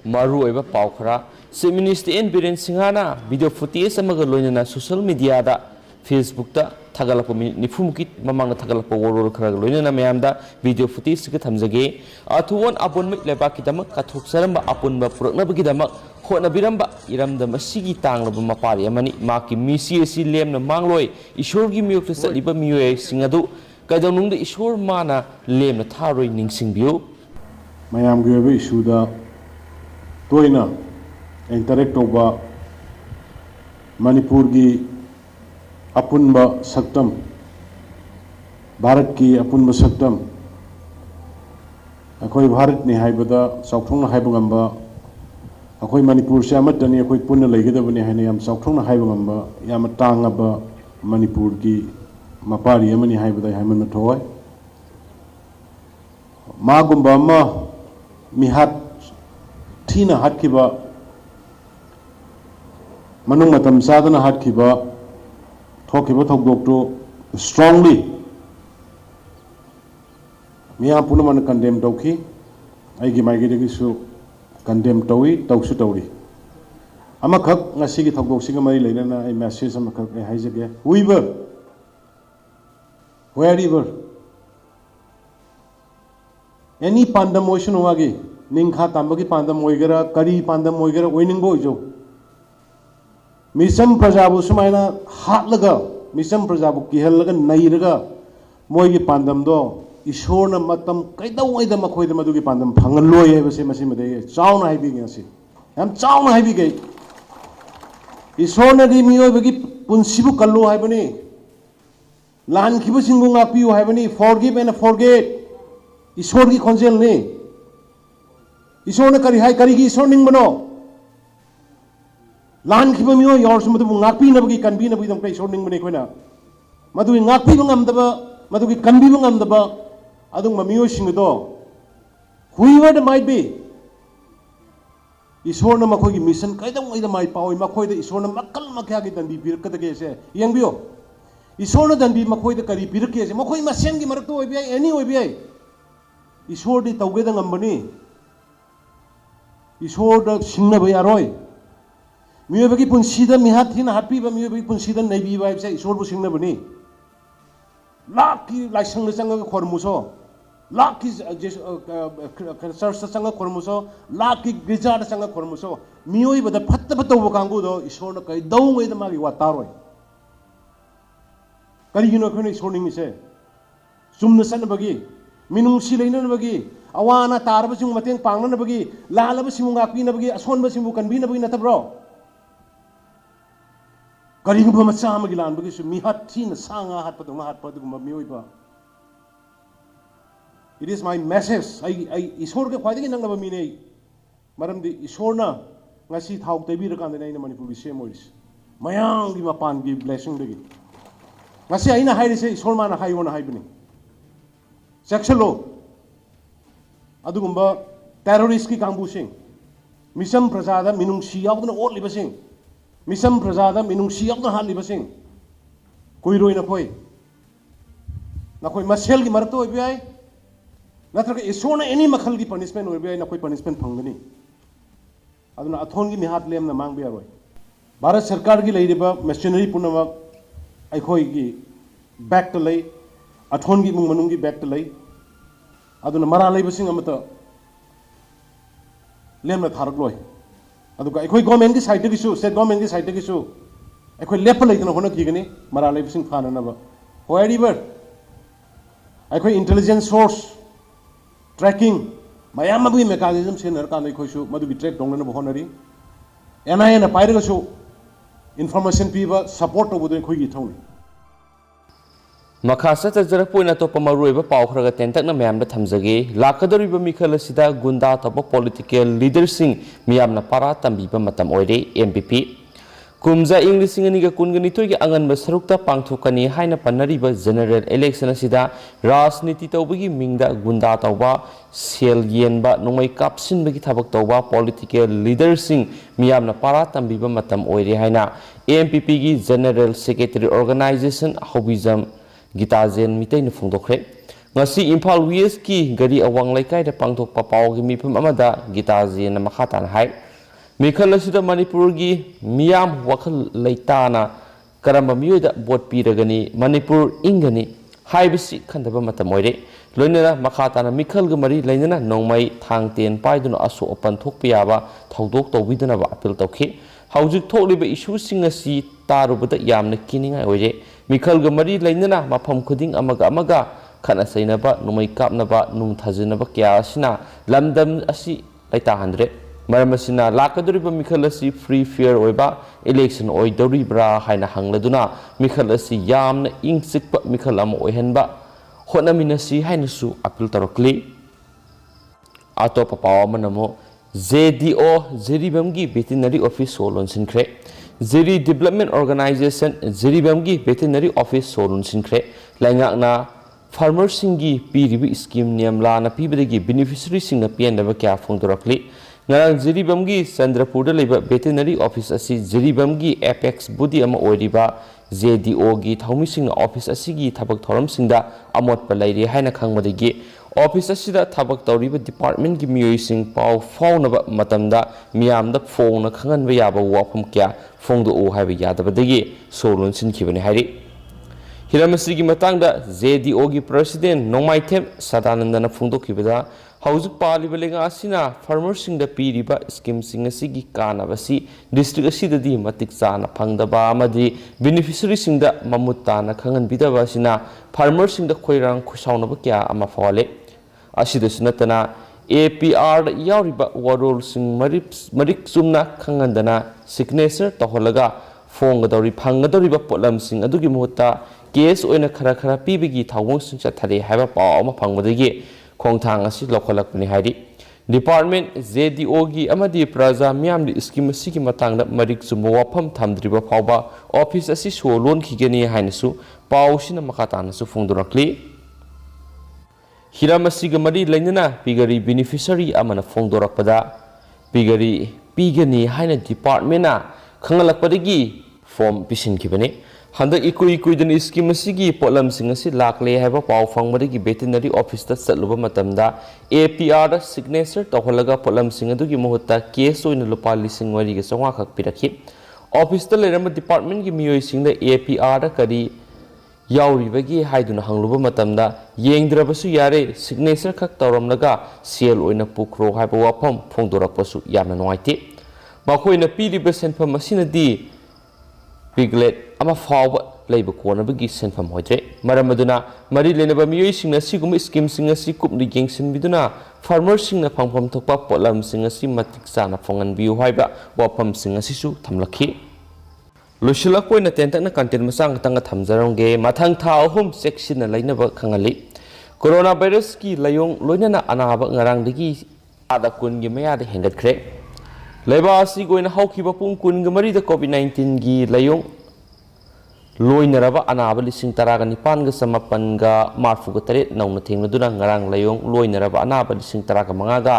मरुओइबा पाव खरा chief minister N Biren सिंहाना वीडियो फुटेज अमगा लोइनना सोशल मीडिया दा फेसबुक दा थगलप निफुमुकी ममांग थगलप वरोर खरा लोइनना मयामदा वीडियो फुटेज के थमजगे अथुवन अपुन लेबा किदम कथोक्सरम अपुन पुरकनबगिदम होनबिरंबा इरमदा मसिगी तांगलब मपारी अमनी माकी मिसी असि लेमना मांगलोय ईश्वर की मियोक चलिबा मियोय सिंगदु कदनुंग ईश्वर माना लेमना थारोय निंगसिंगबियो मयाम के इशूदा तोयना इंटरेक्ट तौबा मणिपुर की अपुनब सक्तम भारत की अपुनब सक्तम अखोई भारत ने हाइबदा चौथोंना हाइबगंबा अखोई मणिपुर से अमतनी अखोई पुनः लेगदबने हाइने याम चौथोंना हाइबगंबा याम तांगबा मणिपुर की मपारी अमनी हाइबदा हाइमन मथोय मागुंबा मा मिहात थीना हाटखिबा मनुंग मतम सादना हाटखिबा थोखिबा थोकदोक्तो स्ट्रांगली मिया पुनमन कंडेम तौखी आइगी माइगेदगिसु कंडेम तौई तौसु तौरी अमखक ngasiगी थोकदोक्सिगा मरि लेना आई मैसेज अमखक आई हाइजगे हुइबर wherever any pandam motion wagi ningkha tambagi pandam oigera kari pandam oigera oiningbo oijo misam prajabu sumaina hatlaga misam prajabu kihallaga nairaga moigi pandam do ishorna matam kaidau oida makhoida madugi pandam phangaloi haibase masi made chauna haibi ngasi yam chauna haibi gai ishorna di miyoibagi punsibu kallo haibani lan khibu singbu ngapiu haibani forgive and forget ईश्वर की खोजेल ने ईश्वर ने करी high करी की ईश्वर निंग बनो लान की बमियो यार से मतलब नापी नबगी कन्बी नबगी दम पे ईश्वर निंग बने कोई ना मधुई नापी बंगम दबा मधुई कन्बी बंगम दबा अदुंग ममियो सिंग दो whoever it might be ईश्वर ने मखोई की मिशन कई दम इधर माई पाओ मखोई दे ईश्वर ने मक्कल मक्या की दंबी पीर कद के से यंग बियो ईश्वर ने दंबी मखोई दे करी पीर के से मखोई मसेन की मरक तो होई बिया एनी होई बिया ईश्वर दी तौगेदा ngambani ईश्वर द सिंगनबा यारोय मियोबगी पुनसीदा मिहात थिना हाटपीबा मियोबगी पुनसीदा नैबी बाइबसे ईश्वर बु सिंगनबनी लाखी लाइसंग संग खरमुसो लाखी चर्च संग खरमुसो लाखी गिरजा संग खरमुसो मियोबदा फत्त फत्तव कांगु दो ईश्वर न कई दौंगै द मागी वातारोय करिगिनो खने ईश्वर निंगिसे सुमन सनबगी मिनुंसी लेनबगी अवाना तारबसिंग मतेंग पांगनबगी लालबसिंग गापीनबगी असोनबसिंग कनबीनबगी नतब्रो करिगुब मचा अमगी लानबगी सु मिहात थीन सांगा हाटपदोंग हाटपदुगुम मियोइबा इट इज माय मेसेज आई ईश्वर के ख्वाइदगी नंगब मिने मरमदि ईश्वरना ngasi thau tebir kan dena ina manipur gi semois mayang gi mapan gi blessing degi ngasi aina hairi se ईश्वर माना हाइवना हाइबनी सेक्शलो अदुगुंबा टेररिस्ट की कांगबुसिंग मिसम प्रजादा मिनुंगसी यावदना ओटलिबसिंग मिसम प्रजादा मिनुंगसी यावदना हालिबसिंग कुइरोइना खोय नखोय मसेल की मरतो होइबियाय नत्रक ईश्वरना एनी मखल की पनिशमेंट होइबियाय नखोय पनिशमेंट फंगनी अदुना अथोन की मिहात लेमना मांगबियारोय भारत सरकार की लेरिबा मशीनरी पुनमक अखोय की बैक तो लई अथोन की मुंग मनुंग की बैक तो लई अदुना मरा लेबसिंग अमत लेमना थारकलोय अदुगा अखोय गवर्नमेंट की साइड की सु स्टेट गवर्नमेंट की साइड की सु अखोय लेप लेतना होना किगनी मरा लेबसिंग फाननबा होयरिबर अखोय इंटेलिजेंस सोर्स ट्रैकिंग मयाम अबुई मेकानिज्म से नरका नै खोयसु मदुगी ट्रैक दोंगना होनरी एनआईए ना पाइरगसु इन्फॉर्मेशन पीबा सपोर्ट तोबदो खोयगी थौनी मखा सतजरपोइन अतोप मरुइब पाव खरग तेंतकना म्यामदा थमजगे लाकदरिब मिखल असिदा गुंडा तब पॉलिटिकल लीडरसिंग मियामना पारा तंबीबा मतम ओइरे एमपीपी कुमजा इंग लिसिंग अनिगा कुनगनिथोय के अंगनब सरुक्ता पांगथोकनी हाइना पन्नरिब जनरल इलेक्शन असिदा राजनीति तौबगी मिंगदा गुंडा तौबा सेल येनबा नोंमै कापसिनबगी थबक तौबा पॉलिटिकल लीडरसिंग मियामना पारा तंबीबा मतम ओइरे हाइना एमपीपी की जनरल सेक्रेटरी ऑर्गेनाइजेशन हॉबिजम गीताजेन मितैन फोंदोखरे ngasi Imphal West ki gari awang laikai da pangthokpa paw gi mifum amada Gitaji na makha tan hai mikhal asida Manipur gi miyam wakhal leitana karamba miyoida bot piragani Manipur ingani haibisi khandaba matam oire loinana makha tan mikhal gi mari leinana nongmai thang ten paiduna asu opan thokpa yaba thodok tawbiduna ba appeal tawkhi haujuk thokliba issue sing asi tarubada yamna kininga oire mikhal gi mari leinana mafam khuding amaga khana sainaba numai kapnaba nung thajinaba kya asina lamdam asi laita handre maramasina lakaduriba mikhal asi free fair oiba election oidoribra haina hangladuna mikhal asi yamna ingsikpa mikhal ama oihanba honaminasi hainasu appeal tarakli atopa pawa manamo ZDO Zeribamgi veterinary office solon sinkre Zeri development organization Zeribamgi veterinary office solon sinkre laingakna farmer singi piribi scheme niamla na pibadagi beneficiary singna piandaba kya phongdorakli ngarang Zeribamgi Chandrapur da leba veterinary office asi Zeribamgi apex body ama oiriba ZDO gi thaumi singna office asigi thabak thoram singda amot pa lairi haina khangmadagi office asida thabak tawriba department gi miyoi sing paw faunaba matamda miyamda phone khangan ba yaba wafam kya phongdo o haiba yadabadagi solon sinkhibani hairi Hiramasi ki matangda ZDO ki president Nongmaithem Sadanandana phongdokibada haujuk paliba lenga asina farmer singda piriba scheme sing asigi kanabasi district asidadi matik chana phangdaba amadi beneficiary singda mamutana khangan bidaba asina farmer singda khoirang khusaunaba kya ama fawale asida sunatana APR yauriba warol sing marik sumna khangandana signature taholaga phonggadori phanggadori ba polam sing adugi muhutta case oina khara pibigi thawong sing chathari haiba paw ma phangmadagi khongthang asi lokholakpani hairi department ZDO gi amadi praja miyam di scheme asigi matangda marik sumo wafam thamdriba phawba office asi solon khigani hainasu pawsina makatana su phongdorakli Hiramasi ga mari lainana pigari beneficiary amana phongdorakpada pigani haina department na khangalakpadagi form pisin kibani handa ikui den scheme asigi polam sing asi lakle haiba paw phangmadagi veterinary office ta chatluba matamda APR da signature tawhalaga polam sing adugi muhutta case oina lupa lising wari ga sawha khak pirakhi office ta lerama department gi miyoi sing da APR da kari yauribagi haiduna hangluba matamda yengdrabasu yare signature khak tawramlaga sel oina pukro haiba wafam phongdorakpasu yamna noaite makoina piriba senfam asinadi piglet ama fawba leiba konabagi senfam hoidre maramaduna mari lenaba miyoi singna sigum scheme singa si kupni gengsin biduna farmer singna phangpham thokpa polam singa si matik chana phongan biu haiba wafam singa sisu thamlakhi loshilak poina tentakna content masang tanga thamjarongge mathang tha ahum section na lainaba khangali coronavirus ki layong loinana anaba ngarangdagi ada kun gi maya da hengatkhre leiba asi goina haukiba pung kun gi mari da COVID-19 gi layong loinaraba anaba lising taraga nipan ga samapan ga marfu ga tare nauna thengladuna ngarang layong loinaraba anaba lising taraga mangaga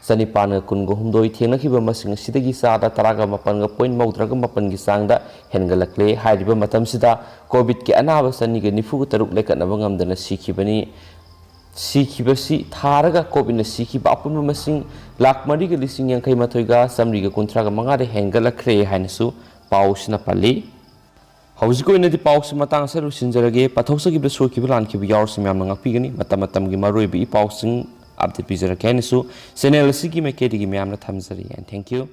sanipan ga kun go humdoi thengnakiba masing sidagi sada taraga mapan ga point maudraga mapan gi sangda hengalakle haidiba matam sida covid ki anaba sani ga nifu ga taruk lekatnaba ngamdana sikhibani sikhibasi tharaga covid na sikhiba apun masing lak mari ga lising yankai mathoi ga samri ga kuntra ga manga de hengalakre hainasu pausna pali haujigo inadi pausi matang saru sinjarage pathosagi be sokiba lankiba yaursim yamna ngapigani matam gi maroi bi pausing update bizara kanisu channel sigi me kedigi me amna thamjari and thank you